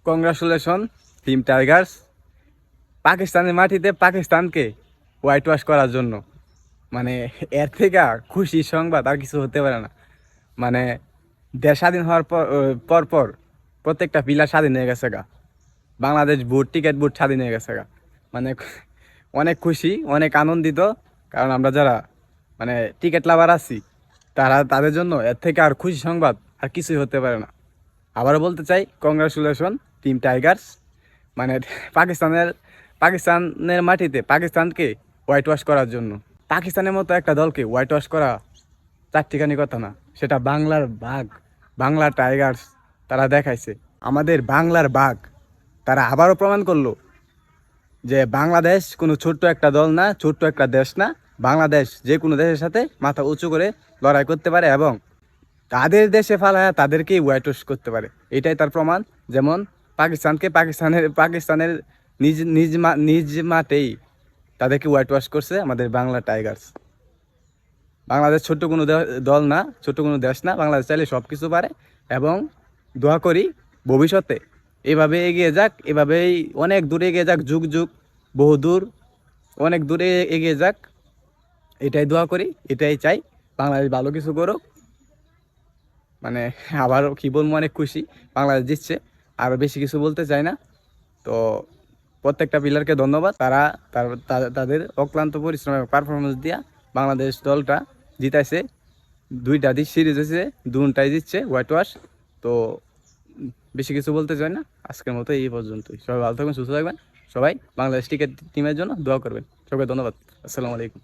Congratulation team Tigers, পাকিস্তানের মাটিতে পাকিস্তানকে হোয়াইট ওয়াশ করার জন্য। মানে এর থেকে খুশি সংবাদ আর কিছু হতে পারে না। মানে দেশ স্বাধীন হওয়ার পর পর প্রত্যেকটা পিলার স্বাধীন হয়ে গেছে গা। বাংলাদেশ বুট, টিকিট বুট স্বাধীন হয়ে গেছে গা। মানে অনেক খুশি, অনেক আনন্দিত। কারণ আমরা যারা মানে টিকিট লাভার আছি, তাদের জন্য এর থেকে আর খুশি সংবাদ আর কিছুই হতে পারে না। আবারও বলতে চাই, কংগ্রাচুলেশন টিম টাইগার্স। মানে পাকিস্তানের মাটিতে পাকিস্তানকে হোয়াইট ওয়াশ করার জন্য। পাকিস্তানের মতো একটা দলকে হোয়াইট ওয়াশ করা চারটিখানি কথা না, সেটা বাংলার বাঘ, বাংলা টাইগার্স তারা দেখাইছে। আমাদের বাংলার বাঘ তারা আবারও প্রমাণ করলো যে বাংলাদেশ কোনো ছোট্ট একটা দল না, ছোট্ট একটা দেশ না। বাংলাদেশ যে কোনো দেশের সাথে মাথা উঁচু করে লড়াই করতে পারে এবং তাদের দেশে ফালায় তাদেরকেই হোয়াইট ওয়াশ করতে পারে। এটাই তার প্রমাণ। যেমন পাকিস্তানের নিজ মাঠেই তাদেরকে হোয়াইট ওয়াশ করছে আমাদের বাংলা টাইগার্স। বাংলাদেশ ছোট্ট কোনো দল না, ছোট্ট কোনো দেশ না। বাংলাদেশ চাইলে সব কিছু পারে এবং দোয়া করি ভবিষ্যতে এভাবে এগিয়ে যাক, এভাবেই অনেক দূরে এগিয়ে যাক, যুগ যুগ বহুদূর অনেক দূরে এগিয়ে যাক। এটাই দোয়া করি, এটাই চাই। বাংলাদেশ ভালো কিছু করুক। মানে আবারও কি বলবো, অনেক খুশি বাংলাদেশ জিতছে। আরও বেশি কিছু বলতে চাই না। তো প্রত্যেকটা প্লেয়ারকে ধন্যবাদ। তারা তাদের অক্লান্ত পরিশ্রমের পারফরমেন্স দিয়া বাংলাদেশ দলটা জিতাইছে। দুইটা সিরিজ হয়েছে, দুটাই জিতছে হোয়াইট ওয়াশ। তো বেশি কিছু বলতে চাই না। আজকের মতো এই পর্যন্তই। সবাই ভালো থাকবেন, সুস্থ থাকবেন। সবাই বাংলাদেশ ক্রিকেট টিমের জন্য দোয়া করবেন। সবাই ধন্যবাদ। আসসালামু আলাইকুম।